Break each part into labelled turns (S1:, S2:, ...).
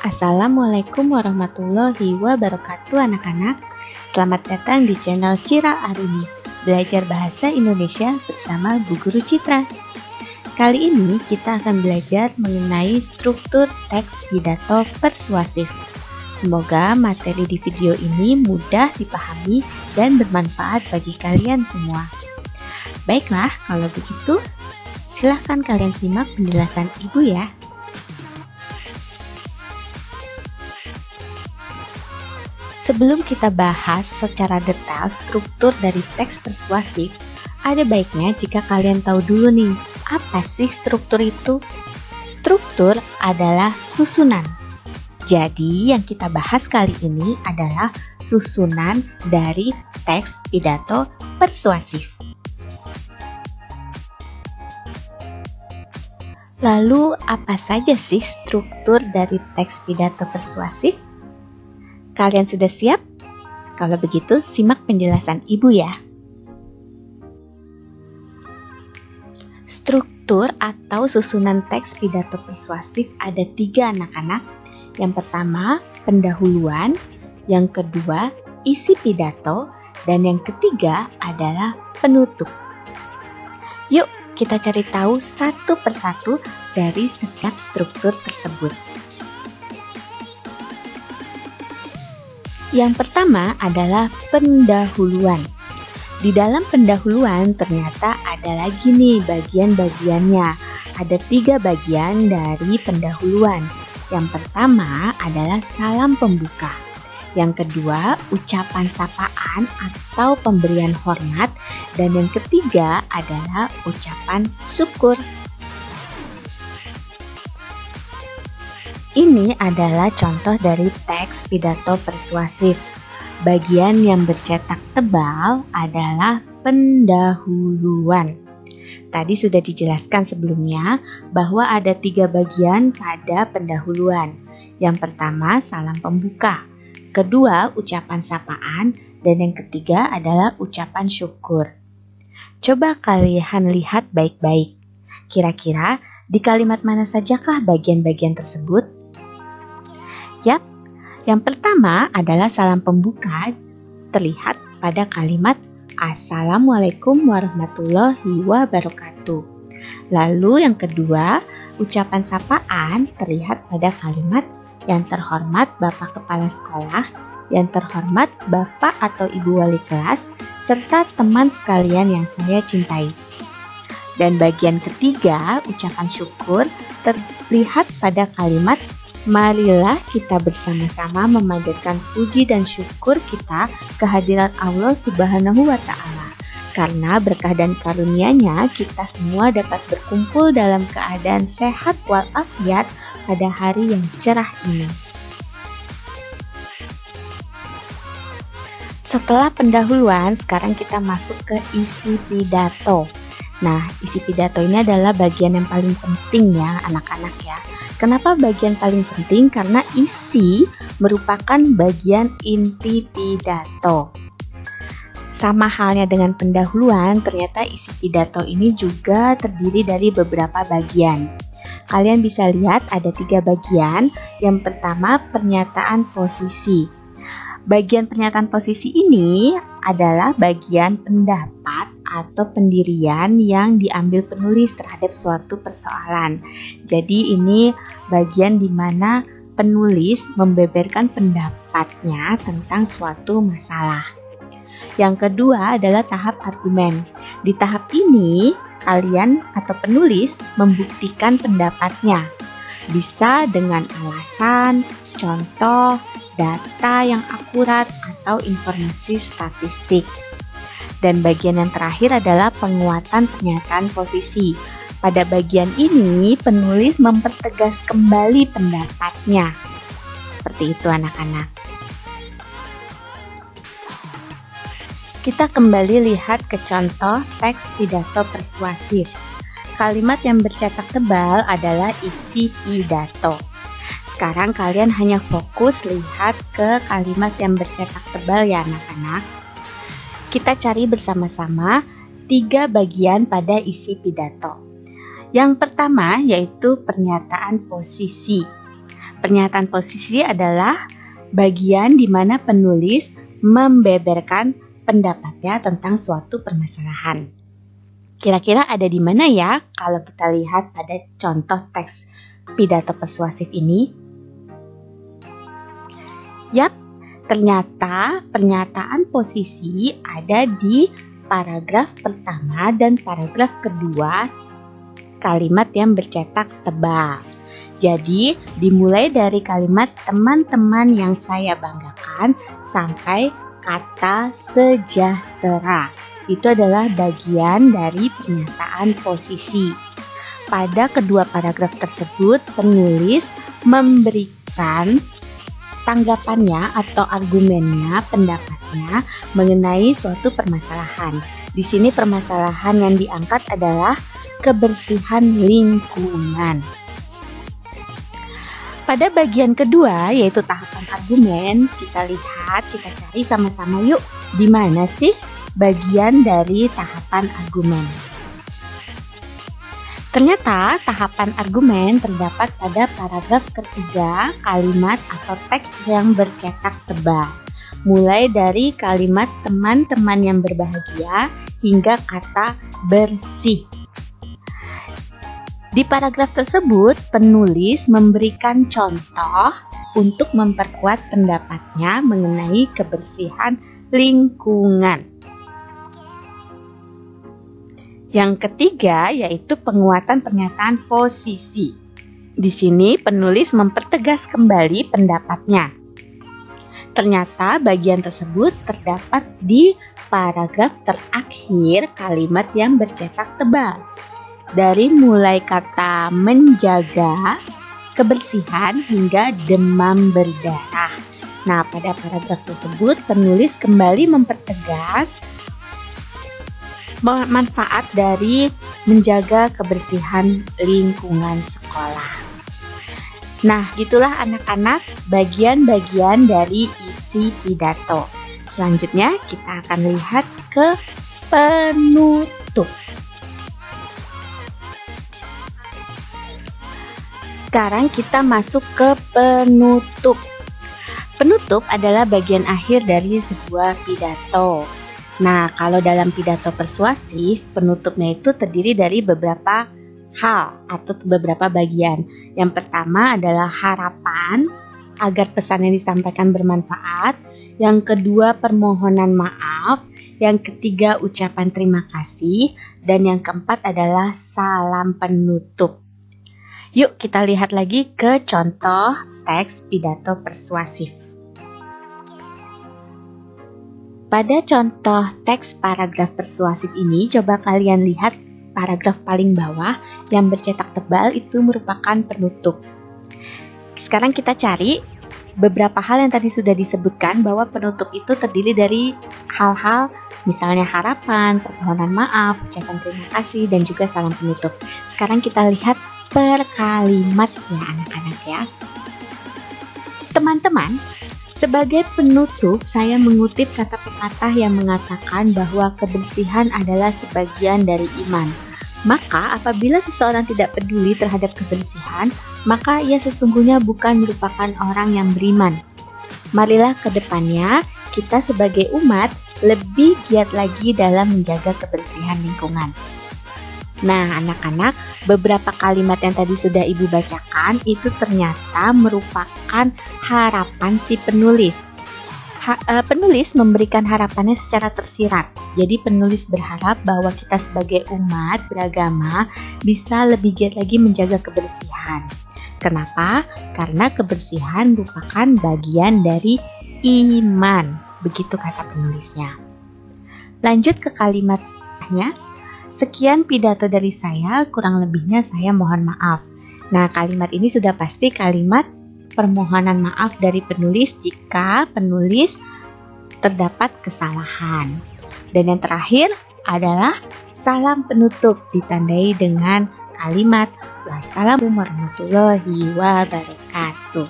S1: Assalamualaikum warahmatullahi wabarakatuh anak-anak. Selamat datang di channel Cira Arini, belajar bahasa Indonesia bersama Bu Guru Citra. Kali ini kita akan belajar mengenai struktur teks pidato persuasif. Semoga materi di video ini mudah dipahami dan bermanfaat bagi kalian semua. Baiklah, kalau begitu silahkan kalian simak penjelasan Ibu ya. Sebelum kita bahas secara detail struktur dari teks persuasif, ada baiknya jika kalian tahu dulu nih, apa sih struktur itu? Struktur adalah susunan. Jadi yang kita bahas kali ini adalah susunan dari teks pidato persuasif. Lalu apa saja sih struktur dari teks pidato persuasif? Kalian sudah siap? Kalau begitu, simak penjelasan Ibu ya. Struktur atau susunan teks pidato persuasif ada 3 anak-anak. Yang pertama, pendahuluan. Yang kedua, isi pidato. Dan yang ketiga adalah penutup. Yuk, kita cari tahu satu persatu dari setiap struktur tersebut. Yang pertama adalah pendahuluan. Di dalam pendahuluan ternyata ada lagi nih bagian-bagiannya. Ada 3 bagian dari pendahuluan. Yang pertama adalah salam pembuka. Yang kedua, ucapan sapaan atau pemberian hormat. Dan yang ketiga adalah ucapan syukur. Ini adalah contoh dari teks pidato persuasif. Bagian yang bercetak tebal adalah pendahuluan. Tadi sudah dijelaskan sebelumnya bahwa ada 3 bagian pada pendahuluan. Yang pertama, salam pembuka. Kedua, ucapan sapaan. Dan yang ketiga adalah ucapan syukur. Coba kalian lihat baik-baik. Kira-kira di kalimat mana sajakah bagian-bagian tersebut? Yap, yang pertama adalah salam pembuka terlihat pada kalimat Assalamualaikum warahmatullahi wabarakatuh. Lalu yang kedua, ucapan sapaan terlihat pada kalimat yang terhormat Bapak Kepala Sekolah, yang terhormat Bapak atau Ibu Wali Kelas, serta teman sekalian yang saya cintai. Dan bagian ketiga, ucapan syukur terlihat pada kalimat marilah kita bersama-sama memanjatkan puji dan syukur kita kehadirat Allah Subhanahu wa Ta'ala. Karena berkah dan karunia-Nya kita semua dapat berkumpul dalam keadaan sehat walafiat pada hari yang cerah ini. Setelah pendahuluan, sekarang kita masuk ke isi pidato. Nah, isi pidato ini adalah bagian yang paling penting ya anak-anak ya. Kenapa bagian paling penting? Karena isi merupakan bagian inti pidato. Sama halnya dengan pendahuluan, ternyata isi pidato ini juga terdiri dari beberapa bagian. Kalian bisa lihat ada 3 bagian. Yang pertama, pernyataan posisi. Bagian pernyataan posisi ini adalah bagian pendapat atau pendirian yang diambil penulis terhadap suatu persoalan. Jadi ini bagian di mana penulis membeberkan pendapatnya tentang suatu masalah. Yang kedua adalah tahap argumen. Di tahap ini kalian atau penulis membuktikan pendapatnya. Bisa dengan alasan, contoh, data yang akurat atau informasi statistik. Dan bagian yang terakhir adalah penguatan pernyataan posisi. Pada bagian ini, penulis mempertegas kembali pendapatnya. Seperti itu anak-anak. Kita kembali lihat ke contoh teks pidato persuasif. Kalimat yang bercetak tebal adalah isi pidato. Sekarang kalian hanya fokus lihat ke kalimat yang bercetak tebal ya anak-anak. Kita cari bersama-sama 3 bagian pada isi pidato. Yang pertama yaitu pernyataan posisi. Pernyataan posisi adalah bagian di mana penulis membeberkan pendapatnya tentang suatu permasalahan. Kira-kira ada di mana ya kalau kita lihat pada contoh teks pidato persuasif ini? Yap, ternyata pernyataan posisi ada di paragraf pertama dan paragraf kedua kalimat yang bercetak tebal. Jadi, dimulai dari kalimat teman-teman yang saya banggakan sampai kata sejahtera. Itu adalah bagian dari pernyataan posisi. Pada kedua paragraf tersebut, penulis memberikan tanggapannya atau argumennya, pendapatnya mengenai suatu permasalahan. Di sini permasalahan yang diangkat adalah kebersihan lingkungan. Pada bagian kedua, yaitu tahapan argumen, kita cari sama-sama yuk, di mana sih bagian dari tahapan argumen. Ternyata tahapan argumen terdapat pada paragraf ketiga kalimat atau teks yang bercetak tebal, mulai dari kalimat teman-teman yang berbahagia hingga kata bersih. Di paragraf tersebut, penulis memberikan contoh untuk memperkuat pendapatnya mengenai kebersihan lingkungan. Yang ketiga yaitu penguatan pernyataan posisi. Di sini penulis mempertegas kembali pendapatnya. Ternyata bagian tersebut terdapat di paragraf terakhir kalimat yang bercetak tebal. Dari mulai kata menjaga kebersihan hingga demam berdarah. Nah, pada paragraf tersebut penulis kembali mempertegas manfaat dari menjaga kebersihan lingkungan sekolah. Nah, gitulah anak-anak bagian-bagian dari isi pidato. Selanjutnya kita akan lihat ke penutup. Sekarang kita masuk ke penutup. Penutup adalah bagian akhir dari sebuah pidato. Nah, kalau dalam pidato persuasif, penutupnya itu terdiri dari beberapa hal atau beberapa bagian. Yang pertama adalah harapan agar pesan yang disampaikan bermanfaat. Yang kedua, permohonan maaf. Yang ketiga, ucapan terima kasih. Dan yang keempat adalah salam penutup. Yuk kita lihat lagi ke contoh teks pidato persuasif. Pada contoh teks paragraf persuasif ini, coba kalian lihat paragraf paling bawah yang bercetak tebal itu merupakan penutup. Sekarang kita cari beberapa hal yang tadi sudah disebutkan bahwa penutup itu terdiri dari hal-hal misalnya harapan, permohonan maaf, ucapan terima kasih, dan juga salam penutup. Sekarang kita lihat per kalimat ya anak-anak ya. Teman-teman, sebagai penutup saya mengutip kata pepatah yang mengatakan bahwa kebersihan adalah sebagian dari iman. Maka apabila seseorang tidak peduli terhadap kebersihan, maka ia sesungguhnya bukan merupakan orang yang beriman. Marilah ke depannya kita sebagai umat lebih giat lagi dalam menjaga kebersihan lingkungan. Nah, anak-anak, beberapa kalimat yang tadi sudah Ibu bacakan itu ternyata merupakan harapan si penulis. Penulis memberikan harapannya secara tersirat. Jadi penulis berharap bahwa kita sebagai umat beragama bisa lebih giat lagi menjaga kebersihan. Kenapa? Karena kebersihan merupakan bagian dari iman. Begitu kata penulisnya. Lanjut ke kalimatnya. Sekian pidato dari saya, kurang lebihnya saya mohon maaf. Nah, kalimat ini sudah pasti kalimat permohonan maaf dari penulis jika penulis terdapat kesalahan. Dan yang terakhir adalah salam penutup ditandai dengan kalimat wassalamualaikum warahmatullahi wabarakatuh.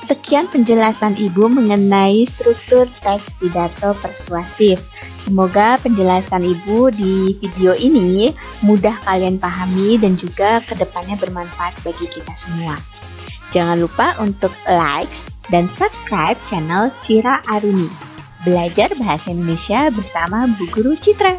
S1: Sekian penjelasan Ibu mengenai struktur teks pidato persuasif. Semoga penjelasan Ibu di video ini mudah kalian pahami dan juga kedepannya bermanfaat bagi kita semua. Jangan lupa untuk like dan subscribe channel Cira Aruni. Belajar Bahasa Indonesia bersama Bu Guru Citra.